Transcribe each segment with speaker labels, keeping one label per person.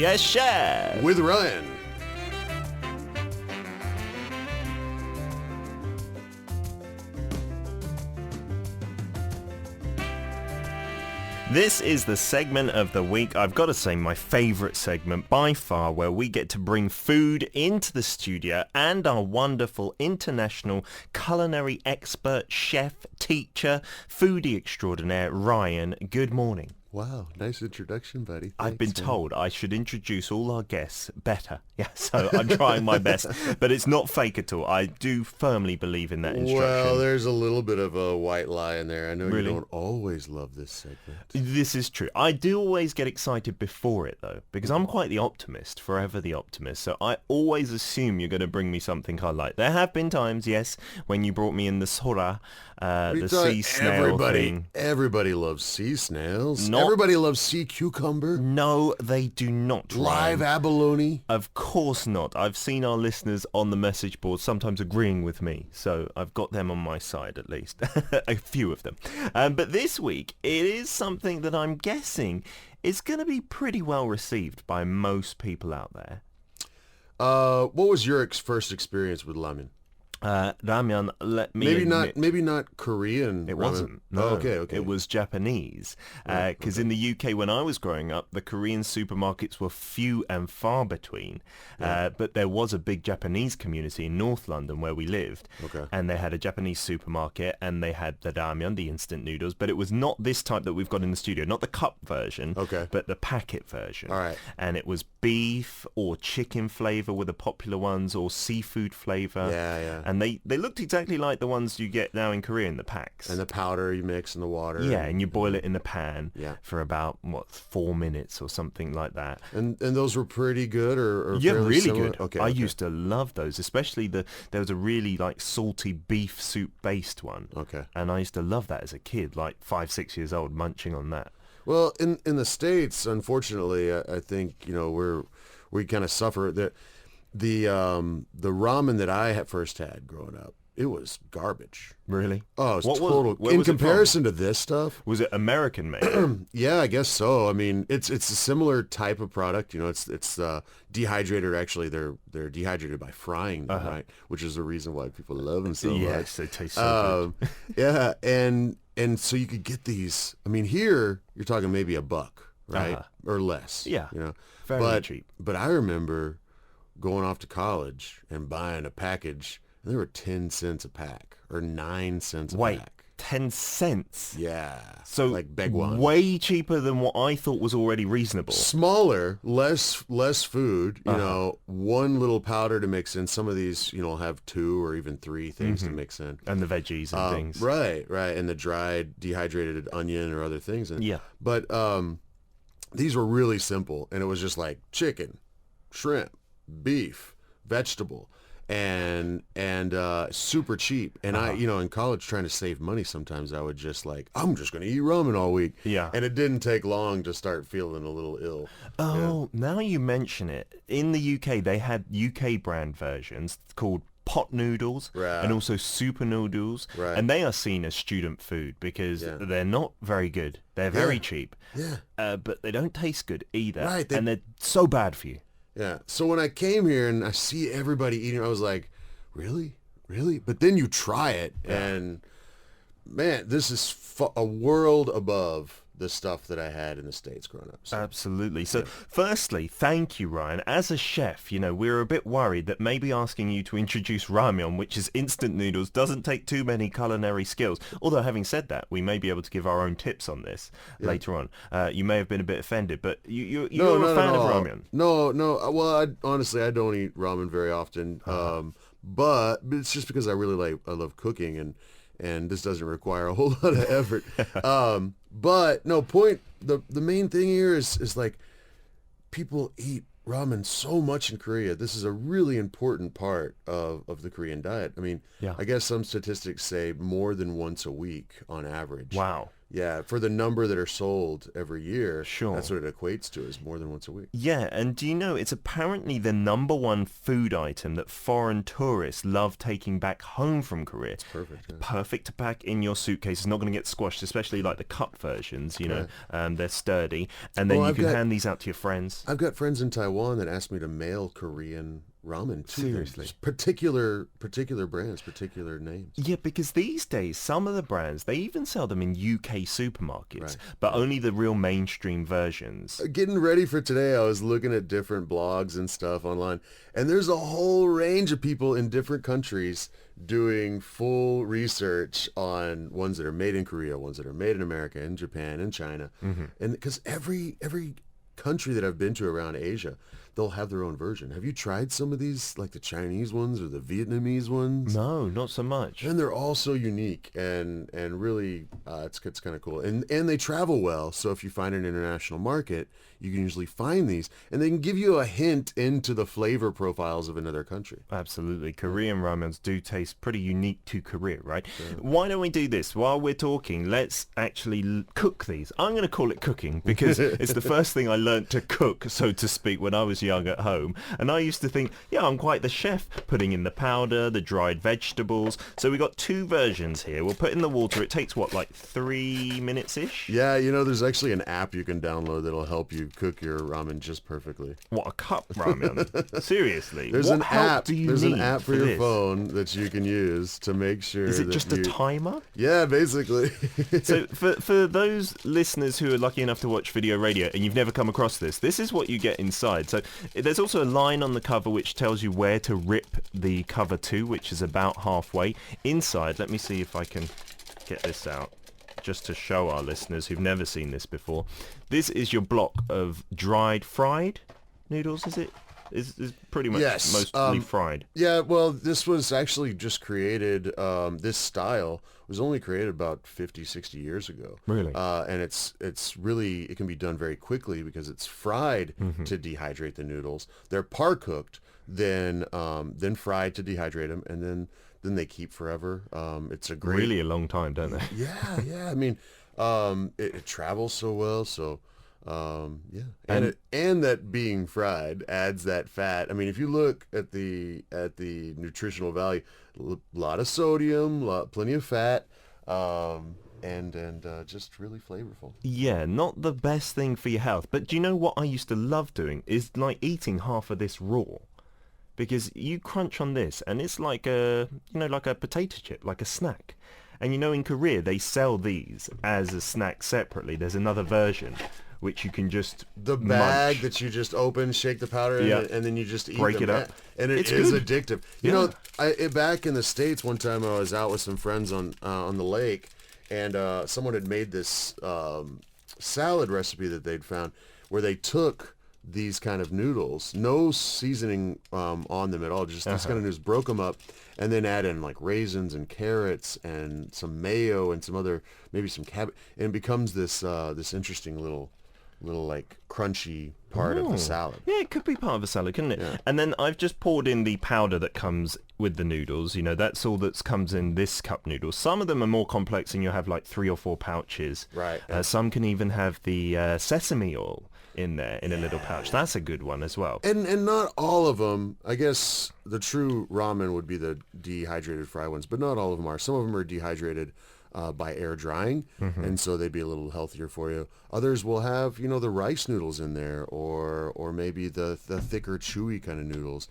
Speaker 1: Yes, Chef!
Speaker 2: With Ryan.
Speaker 1: This is the segment of the week, I've got to say my favourite segment by far, where we get to bring food into the studio and our wonderful international culinary expert, chef, teacher, foodie extraordinaire, Ryan. Good morning.
Speaker 2: Wow, nice introduction, buddy. Thanks,
Speaker 1: I've been told I should introduce all our guests better. Yeah, so I'm trying my best, but it's not fake at all. I do firmly believe in that instruction.
Speaker 2: Well, there's a little bit of a white lie in there. I know
Speaker 1: Really?
Speaker 2: you don't always love this segment.
Speaker 1: This is true. I do always get excited before it, though, because I'm quite the optimist, forever the optimist. So I always assume you're going to bring me something I like. There have been times, yes, when you brought me in the sora, the sea snail thing.
Speaker 2: Everybody loves sea snails.
Speaker 1: Not-
Speaker 2: Everybody loves sea cucumber.
Speaker 1: No, they do not.
Speaker 2: Live
Speaker 1: Ryan.
Speaker 2: abalone.
Speaker 1: Of course not. I've seen our listeners on the message board sometimes agreeing with me, so I've got them on my side at least. A few of them. But this week, it is something that I'm guessing is going to be pretty well received by most people out there.
Speaker 2: What was your first experience with ramen?
Speaker 1: Ramen, let me
Speaker 2: Maybe not Korean.
Speaker 1: It
Speaker 2: ramen.
Speaker 1: wasn't. No,
Speaker 2: Oh, okay.
Speaker 1: It was Japanese. Because in the UK, when I was growing up, the Korean supermarkets were few and far between. But there was a big Japanese community in North London where we lived.
Speaker 2: Okay.
Speaker 1: And they had a Japanese supermarket and they had the ramen, the instant noodles. But it was not this type that we've got in the studio, not the cup version,
Speaker 2: Okay.
Speaker 1: but the packet version.
Speaker 2: All right.
Speaker 1: And it was beef or chicken flavour were the popular ones, or seafood flavour.
Speaker 2: Yeah.
Speaker 1: And they looked exactly like the ones you get now in Korea in the packs.
Speaker 2: And the powder you mix in the water.
Speaker 1: Yeah, and you boil it in the pan
Speaker 2: Yeah.
Speaker 1: for about, 4 minutes or something like that.
Speaker 2: And those were pretty good or
Speaker 1: Yeah,
Speaker 2: fairly
Speaker 1: really
Speaker 2: similar?
Speaker 1: good.
Speaker 2: Okay.
Speaker 1: I used to love those, especially there was a really salty beef soup based one.
Speaker 2: Okay.
Speaker 1: And I used to love that as a kid, 5-6 years old, munching on that.
Speaker 2: Well, in the States, unfortunately, I think, we kind of suffer the ramen that I first had growing up, it was garbage.
Speaker 1: Really?
Speaker 2: Oh, it's
Speaker 1: Where
Speaker 2: total.
Speaker 1: was
Speaker 2: In
Speaker 1: it from?
Speaker 2: comparison to this stuff,
Speaker 1: Was it American made?
Speaker 2: yeah, I guess so. I mean, it's a similar type of product. It's dehydrated. Actually, they're dehydrated by frying them, right? Which is the reason why people love them so much.
Speaker 1: Yes, they taste so good.
Speaker 2: Yeah, and so you could get these. I mean, here you're talking maybe $1, right, or less.
Speaker 1: Yeah, very
Speaker 2: but
Speaker 1: cheap.
Speaker 2: But I remember going off to college and buying a package, and they were 10 cents a pack or 9 cents a pack.
Speaker 1: 10 cents?
Speaker 2: Yeah.
Speaker 1: So
Speaker 2: like Begwan.
Speaker 1: way cheaper than what I thought was already reasonable.
Speaker 2: Smaller, less food, one little powder to mix in. Some of these, have 2 or even 3 things to mix in.
Speaker 1: And the veggies and things.
Speaker 2: Right. And the dried, dehydrated onion or other things.
Speaker 1: Yeah.
Speaker 2: But these were really simple, and it was just like chicken, shrimp, beef, vegetable, and super cheap. And I, in college trying to save money, sometimes I would just I'm just going to eat ramen all week.
Speaker 1: Yeah.
Speaker 2: And it didn't take long to start feeling a little ill.
Speaker 1: Oh, now you mention it. In the UK, they had UK brand versions called pot noodles
Speaker 2: Right.
Speaker 1: and also super noodles.
Speaker 2: Right.
Speaker 1: And they are seen as student food because they're not very good. They're very cheap.
Speaker 2: Yeah.
Speaker 1: But they don't taste good either.
Speaker 2: Right,
Speaker 1: and they're so bad for you.
Speaker 2: Yeah. So when I came here and I see everybody eating, I was like, really? But then you try it, and man, this is a world above the stuff that I had in the States growing up. So.
Speaker 1: Absolutely. So firstly, thank you, Ryan. As a chef, we're a bit worried that maybe asking you to introduce ramen, which is instant noodles, doesn't take too many culinary skills. Although having said that, we may be able to give our own tips on this later on. You may have been a bit offended, but you're a fan of ramen.
Speaker 2: No. Well, honestly, I don't eat ramen very often. But it's just because I love cooking, and this doesn't require a whole lot of effort. But no point. The main thing here is people eat ramen so much in Korea. This is a really important part of the Korean diet. I mean, I guess some statistics say more than once a week on average.
Speaker 1: Wow.
Speaker 2: Yeah, for the number that are sold every year,
Speaker 1: Sure.
Speaker 2: that's what it equates to, is more than once a week.
Speaker 1: Yeah, and do you know, it's apparently the number one food item that foreign tourists love taking back home from Korea.
Speaker 2: It's perfect. Yeah.
Speaker 1: Perfect to pack in your suitcase. It's not going to get squashed, especially like the cut versions, you know. They're sturdy. And then you can hand these out to your friends.
Speaker 2: I've got friends in Taiwan that asked me to mail Korean ramen to
Speaker 1: Seriously?
Speaker 2: them. Just particular brands, particular names.
Speaker 1: Yeah, because these days, some of the brands, they even sell them in UK supermarkets,
Speaker 2: Right.
Speaker 1: but only the real mainstream versions.
Speaker 2: Getting ready for today, I was looking at different blogs and stuff online, and there's a whole range of people in different countries doing full research on ones that are made in Korea, ones that are made in America, in Japan, in China. And because every country that I've been to around Asia, they'll have their own version. Have you tried some of these, like the Chinese ones or the Vietnamese ones?
Speaker 1: No, not so much.
Speaker 2: And they're all so unique and really it's kind of cool. And they travel well, so if you find an international market, you can usually find these, and they can give you a hint into the flavor profiles of another country.
Speaker 1: Absolutely. Korean ramens do taste pretty unique to Korea, right? Yeah. Why don't we do this? While we're talking, let's actually cook these. I'm going to call it cooking because it's the first thing I learned to cook, so to speak, when I was young at home. And I used to think, yeah, I'm quite the chef, putting in the powder, the dried vegetables. So we got two versions here. We'll put in the water. It takes, what, like 3 minutes-ish?
Speaker 2: Yeah, you know, there's actually an app you can download that'll help you cook your ramen just perfectly.
Speaker 1: What, a cup ramen? Seriously?
Speaker 2: There's
Speaker 1: what
Speaker 2: an
Speaker 1: help
Speaker 2: app.
Speaker 1: do you
Speaker 2: There's
Speaker 1: need
Speaker 2: an app for
Speaker 1: this?
Speaker 2: your phone that you can use to make sure.
Speaker 1: Is it
Speaker 2: that
Speaker 1: just a timer?
Speaker 2: Yeah, basically.
Speaker 1: So for those listeners who are lucky enough to watch video radio and you've never come across this is what you get inside. So there's also a line on the cover which tells you where to rip the cover to, which is about halfway. Inside, let me see if I can get this out, just to show our listeners who've never seen this before. This is your block of dried fried noodles, is it? Is pretty much mostly fried.
Speaker 2: Yeah, well, this was actually just created, this style was only created about 50, 60 years ago.
Speaker 1: Really?
Speaker 2: And it's really, it can be done very quickly because it's fried to dehydrate the noodles. They're par cooked, then fried to dehydrate them, and then they keep forever. It's a great...
Speaker 1: Really a long time, don't they?
Speaker 2: Yeah. I mean, it travels so well, so... yeah, and that being fried adds that fat. I mean, if you look at the nutritional value, a lot of sodium, plenty of fat, and just really flavorful.
Speaker 1: Yeah, not the best thing for your health. But do you know what I used to love doing is like eating half of this raw, because you crunch on this and it's like like a potato chip, like a snack. And in Korea they sell these as a snack separately. There's another version which you can just
Speaker 2: the bag
Speaker 1: munch.
Speaker 2: That you just open, shake the powder in, and then you just eat
Speaker 1: break
Speaker 2: them.
Speaker 1: it up,
Speaker 2: and
Speaker 1: it's
Speaker 2: is
Speaker 1: good.
Speaker 2: addictive. You know, back in the States, one time I was out with some friends on the lake, and someone had made this salad recipe that they'd found where they took these kind of noodles, no seasoning on them at all, just these kind of noodles, broke them up, and then add in like raisins and carrots and some mayo and some other, maybe some cabbage, and it becomes this interesting little like crunchy part of the salad.
Speaker 1: Yeah, it could be part of a salad, couldn't it?
Speaker 2: Yeah.
Speaker 1: And then I've just poured in the powder that comes with the noodles. That's all that comes in this cup noodles. Some of them are more complex and you'll have like 3 or 4 pouches.
Speaker 2: Right.
Speaker 1: Some can even have the sesame oil in there in a little pouch. That's a good one as well.
Speaker 2: And not all of them. I guess the true ramen would be the dehydrated fried ones, but not all of them are. Some of them are dehydrated by air drying, and so they'd be a little healthier for you. Others will have, the rice noodles in there, or maybe the thicker, chewy kind of noodles.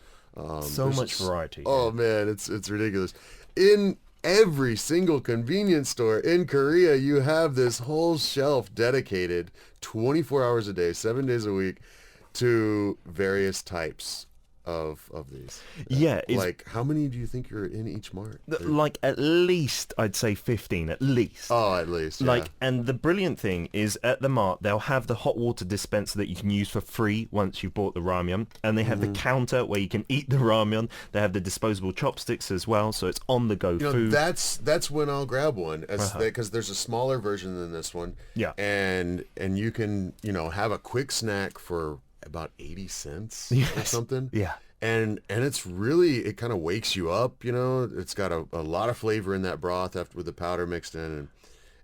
Speaker 1: So much variety.
Speaker 2: Oh man, it's ridiculous. In every single convenience store in Korea, you have this whole shelf dedicated 24 hours a day, 7 days a week to various types of these.
Speaker 1: Yeah.
Speaker 2: Like, how many do you think are in each mart?
Speaker 1: Like at least, I'd say 15, at least.
Speaker 2: Oh, at least, yeah.
Speaker 1: And the brilliant thing is at the mart, they'll have the hot water dispenser that you can use for free once you've bought the ramen. And they have the counter where you can eat the ramen. They have the disposable chopsticks as well, so it's on-the-go food.
Speaker 2: That's when I'll grab one, because there's a smaller version than this one.
Speaker 1: Yeah.
Speaker 2: And you can, have a quick snack for about 80 cents or something.
Speaker 1: Yeah.
Speaker 2: And it's really, it kind of wakes you up, It's got a lot of flavor in that broth with the powder mixed in,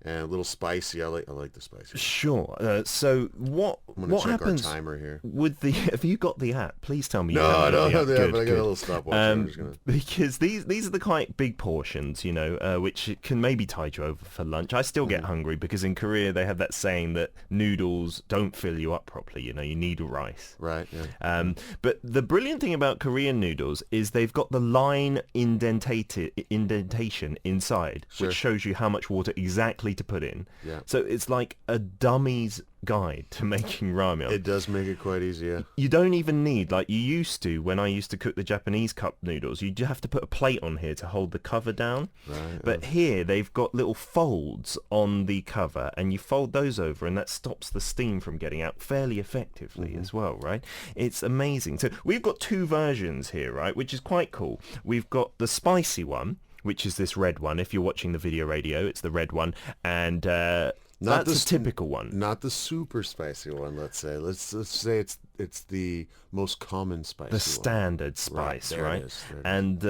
Speaker 2: and a little spicy. I like the spicy.
Speaker 1: Sure. So what
Speaker 2: check
Speaker 1: happens
Speaker 2: our timer here.
Speaker 1: with the? Have you got the app? Please tell me.
Speaker 2: No,
Speaker 1: you
Speaker 2: I don't have
Speaker 1: the
Speaker 2: the
Speaker 1: app.
Speaker 2: app, but I got a little stopwatch. I'm just gonna...
Speaker 1: Because these are the quite big portions, which can maybe tide you over for lunch. I still get hungry because in Korea they have that saying that noodles don't fill you up properly. You need rice.
Speaker 2: Right. Yeah.
Speaker 1: But the brilliant thing about Korean noodles is they've got the line indentation inside,
Speaker 2: Sure.
Speaker 1: which shows you how much water exactly to put in.
Speaker 2: Yeah.
Speaker 1: So it's like a dummy's guide to making ramen.
Speaker 2: It does make it quite easy. Yeah.
Speaker 1: You don't even need, like you used to when I used to cook the Japanese cup noodles, you have to put a plate on here to hold the cover down.
Speaker 2: Right.
Speaker 1: But here they've got little folds on the cover and you fold those over and that stops the steam from getting out fairly effectively as well, right? It's amazing. So we've got two versions here, right, which is quite cool. We've got the spicy one, which is this red one. If you're watching the video radio, it's the red one. And that's a typical one.
Speaker 2: Not the super spicy one, let's say. Let's say it's the most common spicy
Speaker 1: The standard spice, right?
Speaker 2: It is.
Speaker 1: And,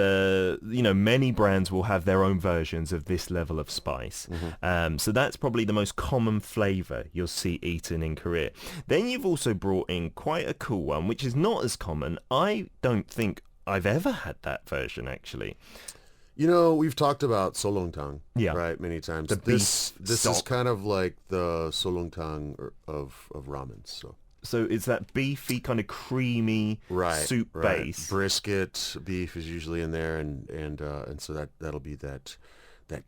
Speaker 1: many brands will have their own versions of this level of spice. So that's probably the most common flavor you'll see eaten in Korea. Then you've also brought in quite a cool one, which is not as common. I don't think I've ever had that version, actually.
Speaker 2: We've talked about solongtang,
Speaker 1: Yeah.
Speaker 2: right, many times.
Speaker 1: The
Speaker 2: This
Speaker 1: beef
Speaker 2: is kind of like the solongtang of ramen.
Speaker 1: So it's that beefy kind of creamy soup base.
Speaker 2: Brisket beef is usually in there, and so that'll be that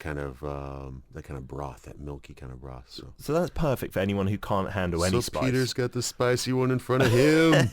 Speaker 2: kind of broth, that milky kind of broth.
Speaker 1: So that's perfect for anyone who can't handle any spice.
Speaker 2: Peter's got the spicy one in front of him.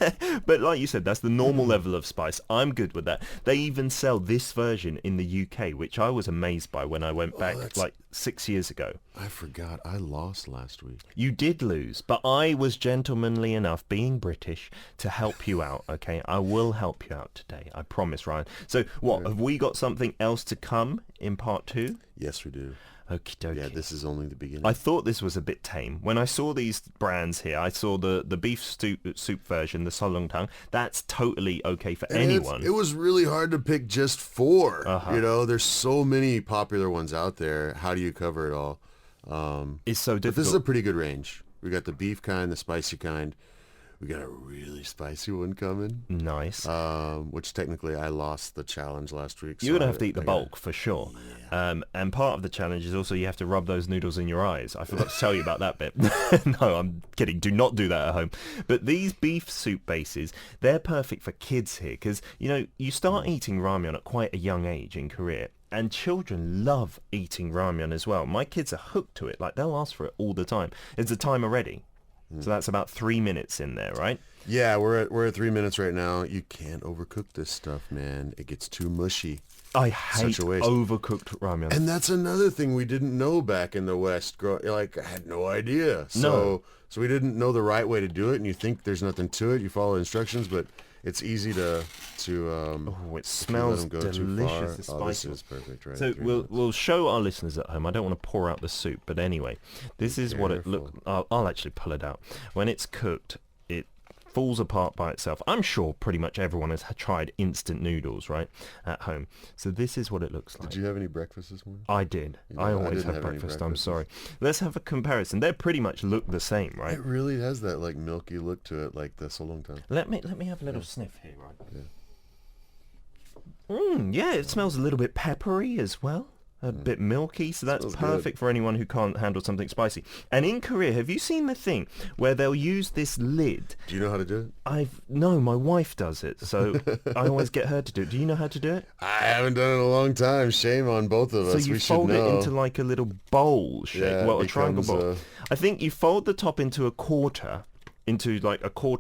Speaker 1: But like you said, that's the normal level of spice. I'm good with that. They even sell this version in the UK, which I was amazed by when I went back like 6 years ago.
Speaker 2: I forgot. I lost last week.
Speaker 1: You did lose, but I was gentlemanly enough, being British, to help you out, okay? I will help you out today. I promise, Ryan. So what, have we got something else to come in part 2?
Speaker 2: Yes, we do.
Speaker 1: Okie dokie.
Speaker 2: Yeah, this is only the beginning.
Speaker 1: I thought this was a bit tame. When I saw these brands here, I saw the beef soup version, the solongtang. That's totally okay for anyone.
Speaker 2: It was really hard to pick just 4. There's so many popular ones out there. How do you cover it all?
Speaker 1: It's so difficult.
Speaker 2: But this is a pretty good range. We got the beef kind, the spicy kind. We got a really spicy one coming.
Speaker 1: Nice.
Speaker 2: Which technically I lost the challenge last week.
Speaker 1: You're going to have to eat the bulk for sure. Yeah. And part of the challenge is also you have to rub those noodles in your eyes. I forgot to tell you about that bit. No, I'm kidding. Do not do that at home. But these beef soup bases, they're perfect for kids here because, you start eating ramen at quite a young age in Korea. And children love eating ramen as well. My kids are hooked to it. Like, they'll ask for it all the time. Is the timer ready? So that's about 3 minutes in there, right?
Speaker 2: Yeah, we're at 3 minutes right now. You can't overcook this stuff, man. It gets too mushy.
Speaker 1: I hate overcooked ramen.
Speaker 2: And that's another thing we didn't know back in the West. I had no idea. So we didn't know the right way to do it, and you think there's nothing to it. You follow instructions, but it's easy to
Speaker 1: it smells delicious. It's
Speaker 2: spicy. This is perfect, right?
Speaker 1: So we'll show our listeners at home. I don't want to pour out the soup, but anyway, this is what it looks. I'll actually pull it out. When it's cooked, it falls apart by itself. I'm sure pretty much everyone has tried instant noodles, right, at home. So this is what it looks like.
Speaker 2: Did you have any breakfast this morning?
Speaker 1: I did. I always have breakfast. I'm sorry. Let's have a comparison. They pretty much look the same, right?
Speaker 2: It really has that like milky look to it, like the solongtang.
Speaker 1: Let me have a little sniff here, right? Yeah. It smells a little bit peppery as well. A bit milky, so that's perfect for anyone who can't handle something spicy. And in Korea, have you seen the thing where they'll use this lid?
Speaker 2: Do you know how to do it?
Speaker 1: No, my wife does it, so I always get her to do it. Do you know how to do it?
Speaker 2: I haven't done it in a long time. Shame on both of us.
Speaker 1: So you fold it into like a little bowl shape, a triangle bowl. I think you fold the top into a quarter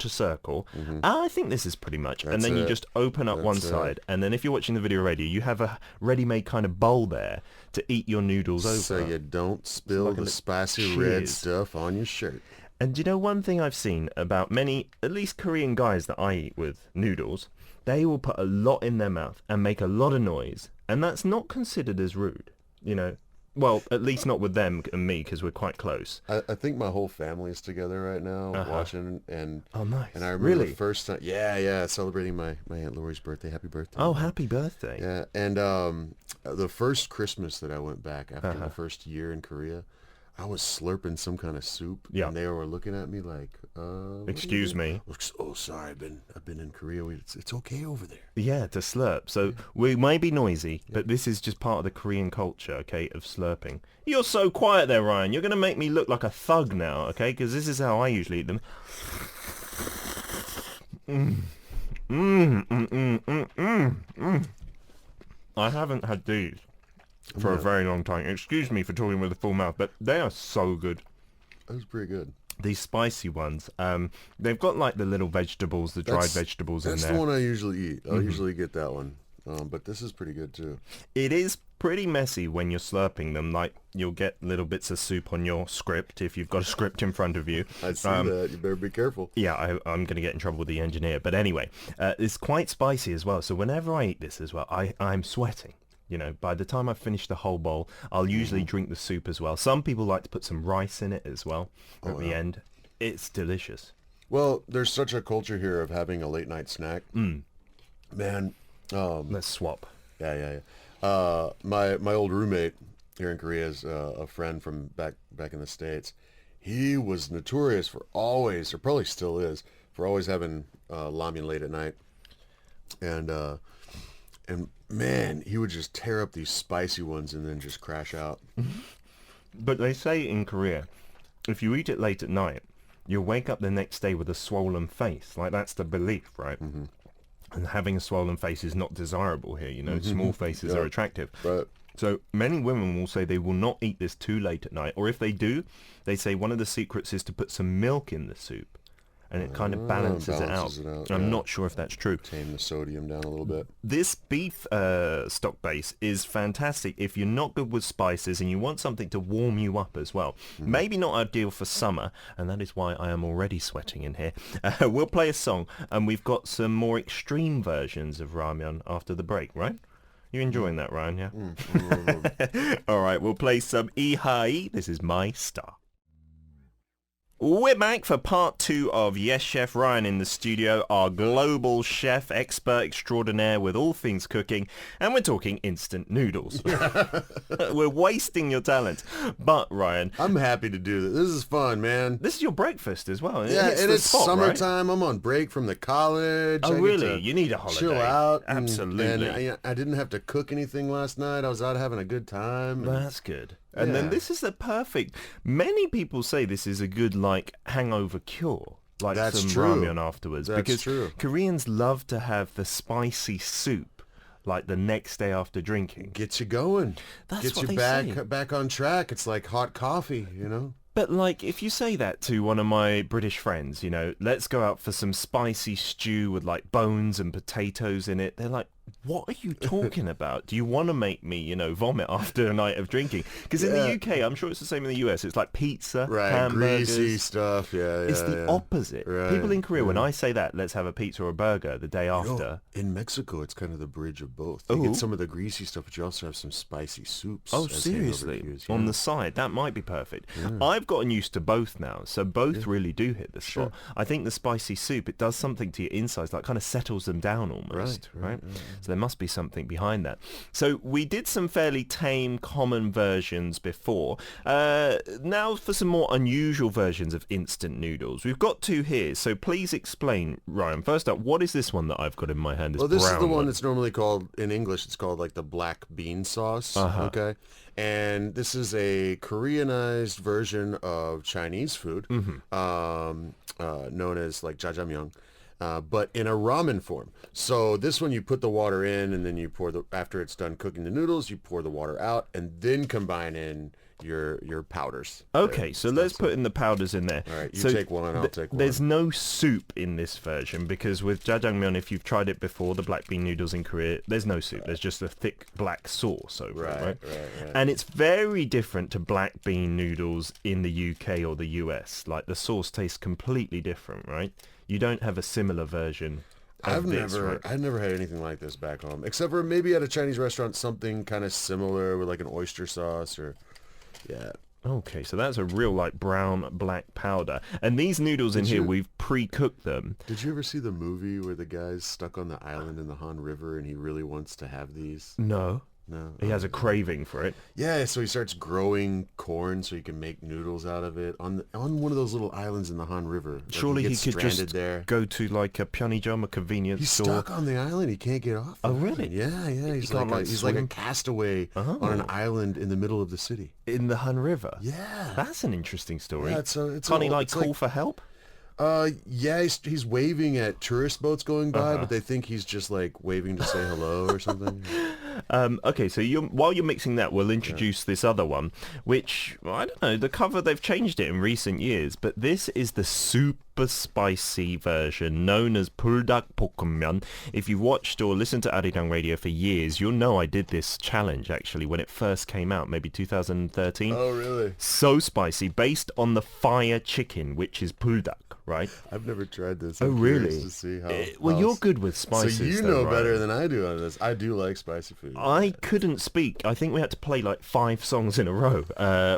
Speaker 1: circle. I think this is pretty much. And then you just open up one side. And then if you're watching the video radio, you have a ready-made kind of bowl there to eat your noodles over.
Speaker 2: So you don't spill the spicy red stuff on your shirt.
Speaker 1: And one thing I've seen about many, at least Korean guys that I eat with noodles, they will put a lot in their mouth and make a lot of noise. And that's not considered as rude, Well, at least not with them and me, because we're quite close.
Speaker 2: I think my whole family is together right now watching, and
Speaker 1: nice.
Speaker 2: And I remember the first time, celebrating my Aunt Lori's birthday. Happy birthday!
Speaker 1: Oh, happy birthday!
Speaker 2: Yeah, and the first Christmas that I went back after the first year in Korea, I was slurping some kind of soup,
Speaker 1: Yeah.
Speaker 2: and they were looking at me like,
Speaker 1: Excuse me.
Speaker 2: Oh, sorry, I've been in Korea. It's okay over there.
Speaker 1: Yeah, to slurp. So we may be noisy, but this is just part of the Korean culture, okay, of slurping. You're so quiet there, Ryan. You're going to make me look like a thug now, okay? Because this is how I usually eat them. I haven't had these for a very long time. Excuse me for talking with a full mouth, but they are so good.
Speaker 2: That was pretty good.
Speaker 1: These spicy ones, they've got like the little vegetables, the dried vegetables in there.
Speaker 2: That's the one I usually eat. I usually get that one. But this is pretty good too.
Speaker 1: It is pretty messy when you're slurping them. Like, you'll get little bits of soup on your script if you've got a script in front of you.
Speaker 2: I see that. You better be careful.
Speaker 1: Yeah, I'm going to get in trouble with the engineer. But anyway, it's quite spicy as well. So whenever I eat this as well, I'm sweating. You know, by the time I finish the whole bowl, I'll usually drink the soup as well. Some people like to put some rice in it as well at the end. It's delicious.
Speaker 2: Well, there's such a culture here of having a late night snack. Man.
Speaker 1: Let's swap.
Speaker 2: Yeah. My old roommate here in Korea is a friend from back in the States. He was notorious for always, or probably still is, for always having ramen late at night. And man, he would just tear up these spicy ones and then just crash out.
Speaker 1: But they say in Korea, if you eat it late at night, you'll wake up the next day with a swollen face. Like, that's the belief, right? And having a swollen face is not desirable here, you know. Small faces are attractive.
Speaker 2: Right.
Speaker 1: So many women will say they will not eat this too late at night. Or if they do, they say one of the secrets is to put some milk in the soup. And it kind of balances it out. I'm not sure if that's true.
Speaker 2: Tame the sodium down a little bit.
Speaker 1: This beef stock base is fantastic if you're not good with spices and you want something to warm you up as well. Maybe not ideal for summer, and that is why I am already sweating in here. We'll play a song, and we've got some more extreme versions of ramyeon after the break, right? You enjoying that, Ryan, yeah? All right, we'll play some Ihai. This is My Star. We're back for part 2 of Yes Chef. Ryan in the studio, our global chef, expert extraordinaire with all things cooking, and we're talking instant noodles. We're wasting your talent. But, Ryan...
Speaker 2: I'm happy to do this. This is fun, man.
Speaker 1: This is your breakfast as well.
Speaker 2: Yeah, and it's summertime. Right? I'm on break from the college.
Speaker 1: Oh, really? You need a holiday.
Speaker 2: Chill out.
Speaker 1: Absolutely.
Speaker 2: And I didn't have to cook anything last night. I was out having a good time.
Speaker 1: That's good. And then this is the perfect... Many people say this is a good, like, hangover cure. Like
Speaker 2: That's
Speaker 1: some
Speaker 2: true.
Speaker 1: ramen afterwards.
Speaker 2: That's
Speaker 1: because
Speaker 2: true.
Speaker 1: Koreans love to have the spicy soup, like, the next day after drinking.
Speaker 2: Gets you going.
Speaker 1: That's
Speaker 2: Gets
Speaker 1: what
Speaker 2: you
Speaker 1: they
Speaker 2: back
Speaker 1: say.
Speaker 2: back on track. It's like hot coffee, you know?
Speaker 1: But, like, if you say that to one of my British friends, you know, let's go out for some spicy stew with, like, bones and potatoes in it, they're like, what are you talking about? Do you want to make me, you know, vomit after a night of drinking? Because in the UK, I'm sure it's the same in the US, it's like pizza, hamburgers.
Speaker 2: Greasy stuff,
Speaker 1: It's the opposite.
Speaker 2: Right,
Speaker 1: People in Korea, when I say that, let's have a pizza or a burger the day after.
Speaker 2: In Mexico, it's kind of the bridge of both. You get some of the greasy stuff, but you also have some spicy soups.
Speaker 1: Oh, seriously? On the side, that might be perfect. I've gotten used to both now, so both really do hit the spot. I think the spicy soup, it does something to your insides, like kind of settles them down almost, right? So there must be something behind that. So we did some fairly tame, common versions before. Now for some more unusual versions of instant noodles. We've got 2 here, so please explain, Ryan. First up, what is this one that I've got in my hand?
Speaker 2: Well, this is the one that's normally called, in English, it's called like the black bean sauce, okay? And this is a Koreanized version of Chinese food, known as like jjajangmyeon. But in a ramen form. So this one, you put the water in, and then you pour after it's done cooking the noodles, you pour the water out, and then combine in your powders.
Speaker 1: Okay, so let's put in the powders in there.
Speaker 2: All right, you take one, I'll take one.
Speaker 1: There's no soup in this version, because with jjajangmyeon, if you've tried it before, the black bean noodles in Korea, there's no soup. There's just a thick black sauce over it, right? And it's very different to black bean noodles in the UK or the US. Like, the sauce tastes completely different, right? You don't have a similar version of
Speaker 2: I've never had anything like this back home, except for maybe at a Chinese restaurant, something kind of similar with like an oyster sauce or,
Speaker 1: Okay, so that's a real, like, brown black powder. And these noodles in here, we've pre-cooked them.
Speaker 2: Did you ever see the movie where the guy's stuck on the island in the Han River and he really wants to have these?
Speaker 1: No.
Speaker 2: No.
Speaker 1: He has a craving for it.
Speaker 2: Yeah, so he starts growing corn so he can make noodles out of it on one of those little islands in the Han River. Like
Speaker 1: Surely he could just
Speaker 2: there.
Speaker 1: go to like a Pyeongchang, a convenience
Speaker 2: He's
Speaker 1: store.
Speaker 2: stuck on the island. He can't get off.
Speaker 1: Oh, really?
Speaker 2: Yeah. He's
Speaker 1: he's
Speaker 2: like a castaway on an island in the middle of the city.
Speaker 1: In the Han River?
Speaker 2: Yeah.
Speaker 1: That's an interesting story.
Speaker 2: Yeah,
Speaker 1: Can't he call for help?
Speaker 2: Yeah, he's waving at tourist boats going by, but they think he's just like waving to say hello or something.
Speaker 1: Okay, so while you're mixing that, we'll introduce this other one, which, I don't know, the cover, they've changed it in recent years, but this is the super spicy version known as 불닭 볶음면. If you've watched or listened to Arirang Radio for years, you'll know I did this challenge actually when it first came out, maybe 2013.
Speaker 2: Oh, really?
Speaker 1: So spicy, based on the fire chicken, which is 불닭, right?
Speaker 2: I've never tried this.
Speaker 1: Oh,
Speaker 2: I'm
Speaker 1: really?
Speaker 2: curious to see how.
Speaker 1: Well, you're good with spices.
Speaker 2: So you
Speaker 1: though,
Speaker 2: know
Speaker 1: right?
Speaker 2: better than I do on this. I do like spicy food.
Speaker 1: I couldn't speak. I think we had to play like 5 songs in a row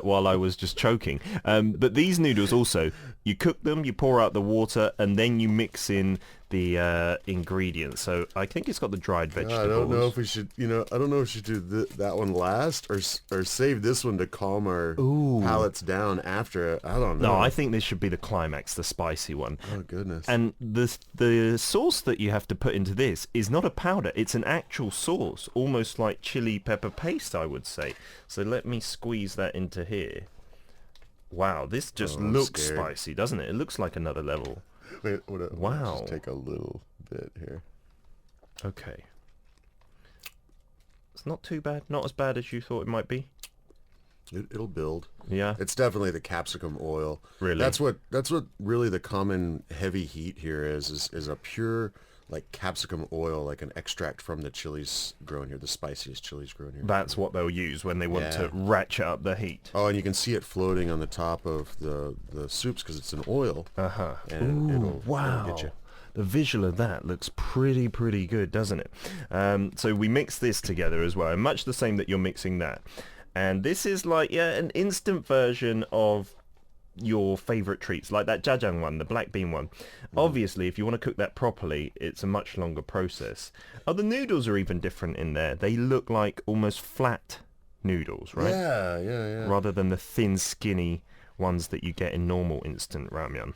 Speaker 1: while I was just choking. But these noodles also, you cook them, you pour out the water, and then you mix in the ingredients. So I think it's got the dried vegetables.
Speaker 2: I don't know if we should, I don't know if we should do that one last or save this one to calm our palates down after it. I don't know.
Speaker 1: No, I think this should be the climax, the spicy one.
Speaker 2: Oh, goodness.
Speaker 1: And the sauce that you have to put into this is not a powder. It's an actual sauce, almost like chili pepper paste, I would say. So let me squeeze that into here. Wow, this just looks spicy, doesn't it? It looks like another level.
Speaker 2: Wait,
Speaker 1: wow.
Speaker 2: Just take a little bit here.
Speaker 1: Okay. It's not too bad. Not as bad as you thought it might be.
Speaker 2: It'll build.
Speaker 1: Yeah.
Speaker 2: It's definitely the capsicum oil.
Speaker 1: Really?
Speaker 2: That's what really the common heavy heat here is a pure like capsicum oil, like an extract from the chilies grown here, the spiciest chilies grown here.
Speaker 1: That's what they'll use when they want to ratchet up the heat.
Speaker 2: Oh, and you can see it floating on the top of the soups because it's an oil.
Speaker 1: Uh-huh.
Speaker 2: And
Speaker 1: Ooh, wow.
Speaker 2: It'll get you.
Speaker 1: The visual of that looks pretty good, doesn't it? So we mix this together as well, much the same that you're mixing that. And this is like, an instant version of your favorite treats, like that jajang one, the black bean one. Obviously, if you want to cook that properly, it's a much longer process. Oh, the noodles are even different in there. They look like almost flat noodles, right?
Speaker 2: Yeah.
Speaker 1: Rather than the thin, skinny ones that you get in normal instant ramen.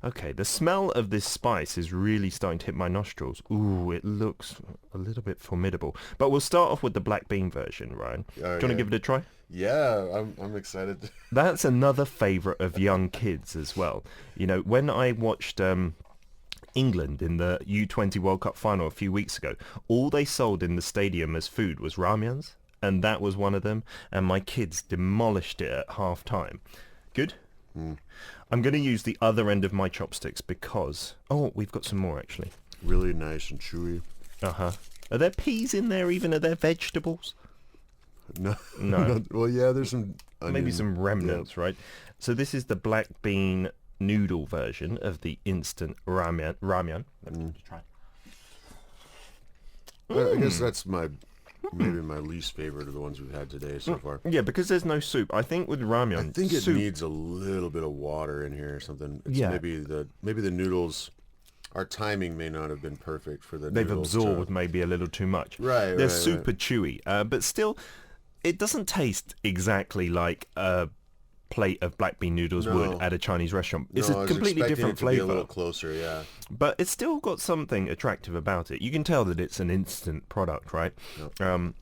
Speaker 1: Okay, the smell of this spice is really starting to hit my nostrils. Ooh, it looks a little bit formidable. But we'll start off with the black bean version, Ryan. Do you want to give it a try?
Speaker 2: Yeah, I'm excited.
Speaker 1: That's another favourite of young kids as well. You know, when I watched England in the U20 World Cup final a few weeks ago, all they sold in the stadium as food was ramyuns, and that was one of them, and my kids demolished it at half-time. Good? I'm going to use the other end of my chopsticks because... Oh, we've got some more, actually.
Speaker 2: Really nice and chewy.
Speaker 1: Uh-huh. Are there peas in there even? Are there vegetables?
Speaker 2: No.
Speaker 1: No.
Speaker 2: Well, yeah, there's some...
Speaker 1: Maybe some remnants, right? So this is the black bean noodle version of the instant ramen. Let me try.
Speaker 2: I guess that's maybe my least favorite of the ones we've had today so far.
Speaker 1: Yeah, because there's no soup. I think with ramen,
Speaker 2: I think it needs a little bit of water in here or something. It's maybe the noodles. Our timing may not have been perfect for the
Speaker 1: They've
Speaker 2: noodles.
Speaker 1: absorbed maybe a little too much.
Speaker 2: Right.
Speaker 1: They're super chewy, but still, it doesn't taste exactly like a plate of black bean noodles would at a Chinese restaurant. It's a completely different flavor.
Speaker 2: A little closer, yeah.
Speaker 1: But it's still got something attractive about it. You can tell that it's an instant product, right? Yep.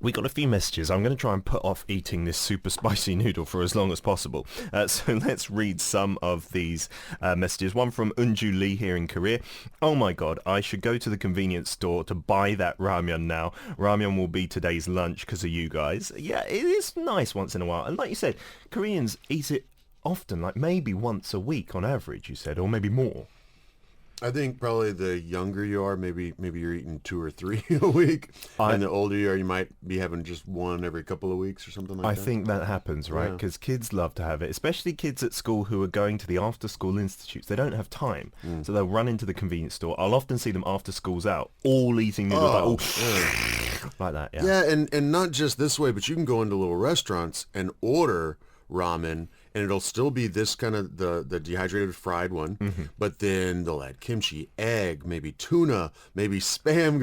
Speaker 1: We got a few messages. I'm going to try and put off eating this super spicy noodle for as long as possible. So let's read some of these messages. One from Unju Lee here in Korea. Oh my God, I should go to the convenience store to buy that ramyeon now. Ramyeon will be today's lunch because of you guys. Yeah, it is nice once in a while. And like you said, Koreans eat it often, like maybe once a week on average, you said, or maybe more.
Speaker 2: I think probably the younger you are, maybe you're eating 2 or 3 a week, and the older you are, you might be having just one every couple of weeks or something like that.
Speaker 1: I think that happens, right? Because kids love to have it, especially kids at school who are going to the after-school institutes. They don't have time, so they'll run into the convenience store. I'll often see them after school's out, all eating noodles, like that. Yeah,
Speaker 2: and not just this way, but you can go into little restaurants and order ramen and it'll still be this kind of the dehydrated fried one, but then they'll add kimchi, egg, maybe tuna, maybe spam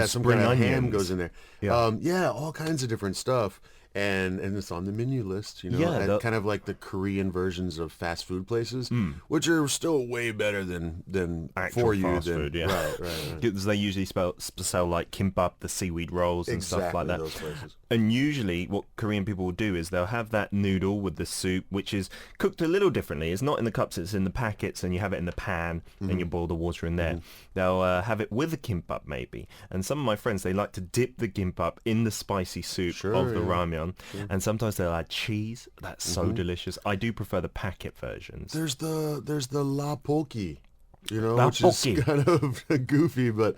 Speaker 2: some kind of ham goes in there. All kinds of different stuff. And it's on the menu list, kind of like the Korean versions of fast food places, which are still way better than
Speaker 1: actual
Speaker 2: for you
Speaker 1: fast
Speaker 2: than
Speaker 1: food, right. Because they usually sell like kimbap, the seaweed rolls and stuff like that.
Speaker 2: Those places.
Speaker 1: And usually what Korean people will do is they'll have that noodle with the soup, which is cooked a little differently. It's not in the cups, it's in the packets, and you have it in the pan, and you boil the water in there. They'll have it with a kimbap maybe. And some of my friends, they like to dip the kimbap in the spicy soup of the ramen. And sometimes they'll add cheese. That's so delicious. I do prefer the packet versions.
Speaker 2: There's the lapolki, which is kind of goofy, but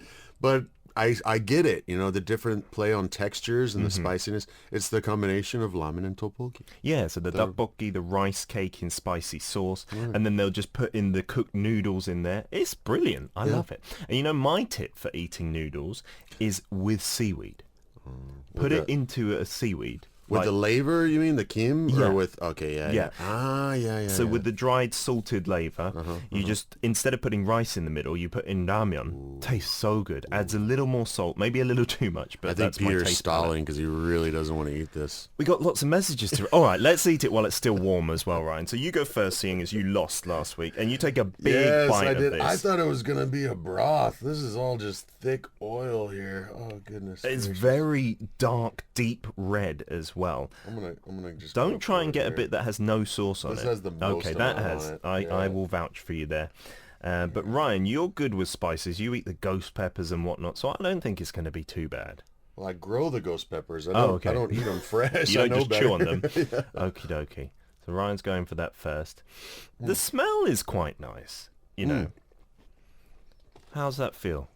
Speaker 2: I get it. The different play on textures and the spiciness. It's the combination of ramen and tteokbokki.
Speaker 1: Yeah, so the tteokbokki, the rice cake in spicy sauce, and then they'll just put in the cooked noodles in there. It's brilliant. I love it. And my tip for eating noodles is with seaweed. Put it into a seaweed.
Speaker 2: With the laver, you mean the kim?
Speaker 1: Yeah.
Speaker 2: Or with, yeah. Ah, yeah.
Speaker 1: So with the dried salted laver, you just, instead of putting rice in the middle, you put in ramen. Tastes so good. Adds a little more salt, maybe a little too much, but that's my taste. I think Peter's
Speaker 2: stalling because he really doesn't want to eat this.
Speaker 1: We got lots of messages to... All right, let's eat it while it's still warm as well, Ryan. So you go first, seeing as you lost last week, and you take a big bite of this.
Speaker 2: I thought it was going to be a broth. This is all just thick oil here. Oh, goodness.
Speaker 1: It's very dark, deep red as well.
Speaker 2: I'm gonna just
Speaker 1: don't try and get a bit that has no sauce on it.
Speaker 2: This has the most
Speaker 1: that has. On it. I will vouch for you there. But Ryan, you're good with spices. You eat the ghost peppers and whatnot, so I don't think it's going to be too bad.
Speaker 2: Well, I grow the ghost peppers. I don't eat them fresh.
Speaker 1: You don't just
Speaker 2: better.
Speaker 1: chew on them. Okie dokie. So Ryan's going for that first. The smell is quite nice. How's that feel?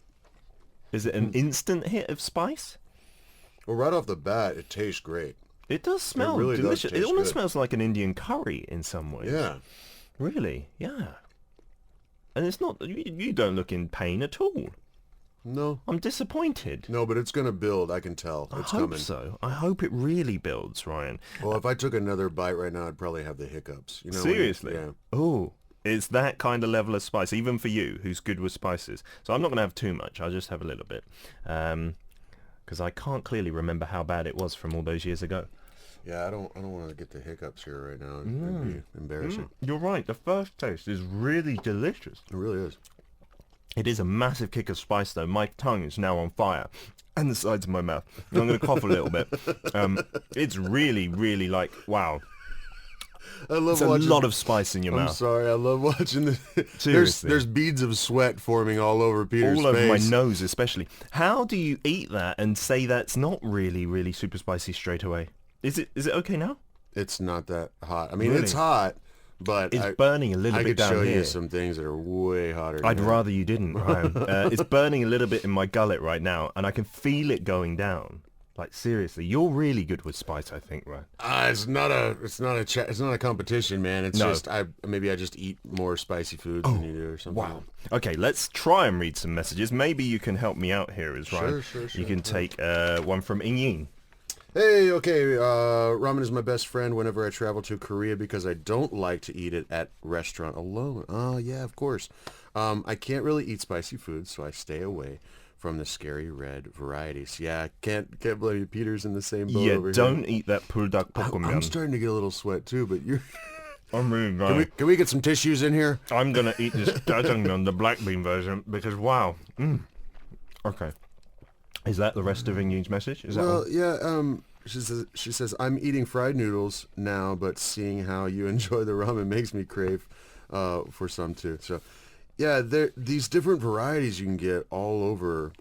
Speaker 1: Is it an instant hit of spice?
Speaker 2: Well, right off the bat, it tastes great.
Speaker 1: It does smell
Speaker 2: really
Speaker 1: delicious.
Speaker 2: Does
Speaker 1: it almost
Speaker 2: good.
Speaker 1: smells like an Indian curry in some ways.
Speaker 2: Yeah.
Speaker 1: Really? Yeah. And it's not... You don't look in pain at all.
Speaker 2: No.
Speaker 1: I'm disappointed.
Speaker 2: No, but it's going to build. I can tell. It's coming.
Speaker 1: I hope so. I hope it really builds, Ryan.
Speaker 2: Well, if I took another bite right now, I'd probably have the hiccups.
Speaker 1: Seriously?
Speaker 2: Yeah.
Speaker 1: Oh, it's that kind of level of spice, even for you, who's good with spices. So I'm not going to have too much. I'll just have a little bit. Because I can't clearly remember how bad it was from all those years ago.
Speaker 2: Yeah, I don't want to get the hiccups here right now. It'd be embarrassing.
Speaker 1: You're right. The first taste is really delicious.
Speaker 2: It really is.
Speaker 1: It is a massive kick of spice, though. My tongue is now on fire. And the sides of my mouth. And I'm going to cough a little bit. It's really, really like, wow.
Speaker 2: I love
Speaker 1: It's a lot of spice in your mouth.
Speaker 2: I'm sorry. I love watching this.
Speaker 1: Seriously.
Speaker 2: There's beads of sweat forming all over Peter's face.
Speaker 1: All over my nose, especially. How do you eat that and say that's not really, really super spicy straight away? Is it okay now?
Speaker 2: It's not that hot. I mean,
Speaker 1: Really?
Speaker 2: it's hot, but
Speaker 1: It's burning a little bit down here.
Speaker 2: I could show you some things that are way hotter.
Speaker 1: I'd rather you didn't, Ryan. It's burning a little bit in my gullet right now, and I can feel it going down. Like, seriously, you're really good with spice, I think, Ryan.
Speaker 2: It's not a competition, man. It's just maybe I just eat more spicy foods than you do or something.
Speaker 1: Wow. Okay, let's try and read some messages. Maybe you can help me out here, Ryan.
Speaker 2: Sure.
Speaker 1: You can take one from Ingyin.
Speaker 2: Hey, okay, ramen is my best friend whenever I travel to Korea because I don't like to eat it at restaurant alone. Oh, yeah, of course. I can't really eat spicy food, so I stay away from the scary red varieties. Yeah, can't blame you. Peter's in the same boat over here.
Speaker 1: Don't eat that puldak pokemon.
Speaker 2: I'm starting to get a little sweat too, but you're...
Speaker 1: I'm really going.
Speaker 2: Can we get some tissues in here?
Speaker 1: I'm going to eat this jajangmyeon, the black bean version, because wow. Okay. Is that the rest of Ingy's message? Is that all?
Speaker 2: Yeah, she says, I'm eating fried noodles now, but seeing how you enjoy the ramen makes me crave for some too. So, yeah, these different varieties you can get all over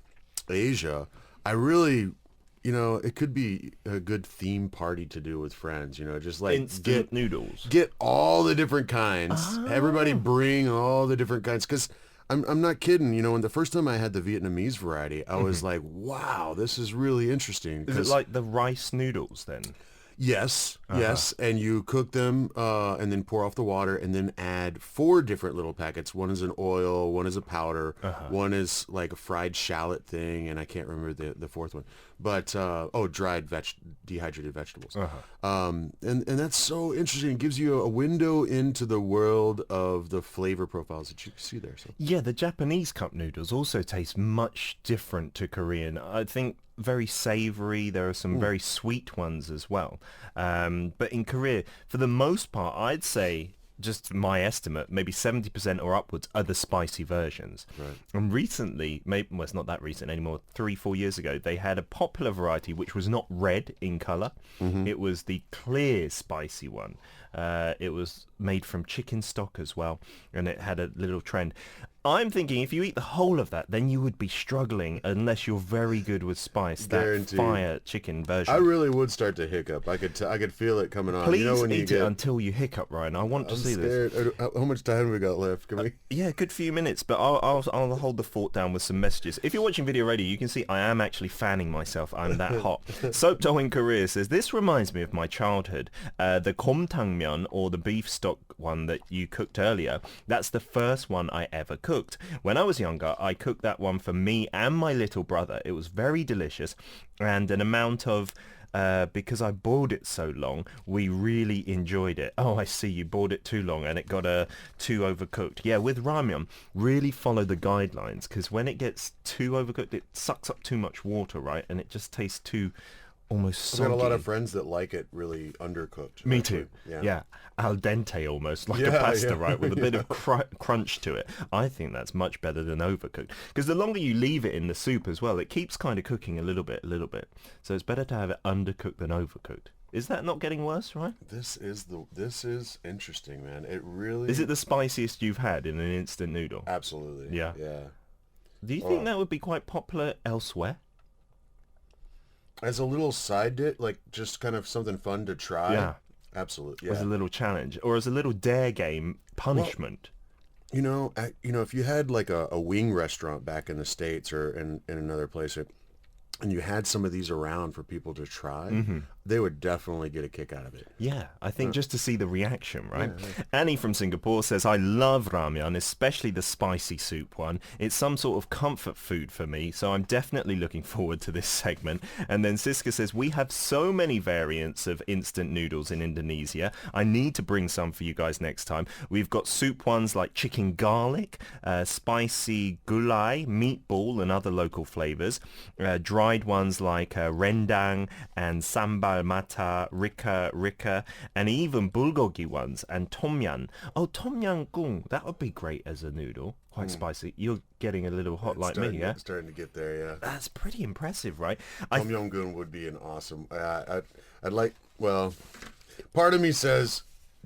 Speaker 2: Asia. I really, it could be a good theme party to do with friends, just like
Speaker 1: instant noodles.
Speaker 2: Get all the different kinds. Everybody bring all the different kinds, because I'm not kidding. When the first time I had the Vietnamese variety, I was like, wow, this is really interesting.
Speaker 1: Is it like the rice noodles then?
Speaker 2: Yes, yes, and you cook them and then pour off the water and then add 4 different little packets. One is an oil, one is a powder, one is like a fried shallot thing, and I can't remember the fourth one. But dried dehydrated vegetables. And that's so interesting. It gives you a window into the world of the flavor profiles that you see there. So
Speaker 1: Yeah, the Japanese cup noodles also taste much different to Korean. I think very savory. There are some very sweet ones as well. But in Korea, for the most part, I'd say, just my estimate, maybe 70% or upwards are the spicy versions.
Speaker 2: Right.
Speaker 1: And recently, well, it's not that recent anymore, 3-4 years ago, they had a popular variety which was not red in colour. It was the clear spicy one. It was made from chicken stock as well, and it had a little trend. I'm thinking if you eat the whole of that, then you would be struggling unless you're very good with spice.
Speaker 2: Guaranteed.
Speaker 1: That fire chicken version.
Speaker 2: I really would start to hiccup. I could feel it coming on.
Speaker 1: Please
Speaker 2: you know, when
Speaker 1: eat it until you hiccup, Ryan. I want to see
Speaker 2: scared.
Speaker 1: this.
Speaker 2: How much time we got left? Can we?
Speaker 1: Yeah, a good few minutes, but I'll hold the fort down with some messages. If you're watching video radio, you can see I am actually fanning myself. I'm that hot. Soapdoll in Korea says, this reminds me of my childhood. The komtangmyeon, or the beef stock one that you cooked earlier, that's the first one I ever cooked. When I was younger, I cooked that one for me and my little brother. It was very delicious, and an amount of because I boiled it so long, we really enjoyed it. Oh, I see, you boiled it too long and it got too overcooked. Yeah, with ramyeon, really follow the guidelines, because when it gets too overcooked, it sucks up too much water, right? And it just tastes too almost soggy.
Speaker 2: I've got a lot of friends that like it really undercooked.
Speaker 1: Me
Speaker 2: actually.
Speaker 1: too.
Speaker 2: Yeah.
Speaker 1: Yeah. Al dente almost, like a pasta, right? With a bit of crunch to it. I think that's much better than overcooked. Because the longer you leave it in the soup as well, it keeps kind of cooking a little bit. So it's better to have it undercooked than overcooked. Is that not getting worse, right?
Speaker 2: This is interesting, man. It really
Speaker 1: Is it the spiciest you've had in an instant noodle?
Speaker 2: Absolutely.
Speaker 1: Yeah.
Speaker 2: Yeah.
Speaker 1: Do you think that would be quite popular elsewhere?
Speaker 2: As a little side dish, like just kind of something fun to try.
Speaker 1: Yeah.
Speaker 2: Absolutely.
Speaker 1: As a little challenge, or as a little dare game punishment.
Speaker 2: Well, if you had like a wing restaurant back in the States or in another place, and you had some of these around for people to try, they would definitely get a kick out of it.
Speaker 1: Yeah, I think just to see the reaction, right? Yeah. Annie from Singapore says, I love ramyeon, especially the spicy soup one. It's some sort of comfort food for me, so I'm definitely looking forward to this segment. And then Siska says, we have so many variants of instant noodles in Indonesia. I need to bring some for you guys next time. We've got soup ones like chicken garlic, spicy gulai, meatball, and other local flavors. Dried ones like rendang and sambal mata, rika, and even bulgogi ones and tomyan. Oh, tomyan gung, that would be great as a noodle. Quite spicy. You're getting a little hot like me, yeah?
Speaker 2: Starting to get there, yeah.
Speaker 1: That's pretty impressive, right?
Speaker 2: Tom Yum Goon would be an awesome... I'd like... Well, part of me says,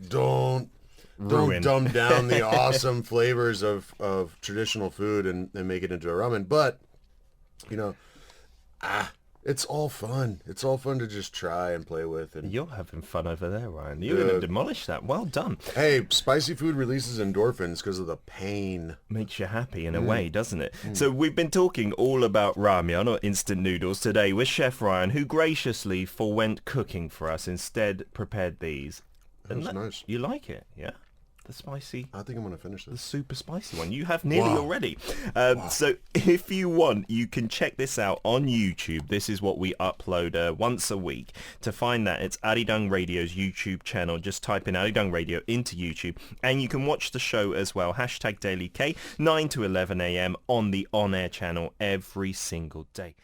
Speaker 2: don't dumb down the awesome flavors of traditional food and make it into a ramen. But, it's all fun. It's all fun to just try and play with. And
Speaker 1: you're having fun over there, Ryan. You're going to demolish that. Well done.
Speaker 2: Hey, spicy food releases endorphins because of the pain.
Speaker 1: Makes you happy in a way, doesn't it? So we've been talking all about ramyeon, or instant noodles, today with Chef Ryan, who graciously forwent cooking for us, instead prepared these.
Speaker 2: That's nice.
Speaker 1: You like it, yeah? The spicy...
Speaker 2: I think I'm going to finish
Speaker 1: the
Speaker 2: this.
Speaker 1: super spicy one. You have nearly already. So if you want, you can check this out on YouTube. This is what we upload once a week. To find that, it's Arirang Radio's YouTube channel. Just type in Arirang Radio into YouTube, and you can watch the show as well. #DailyK, 9 to 11 a.m. on the on-air channel every single day.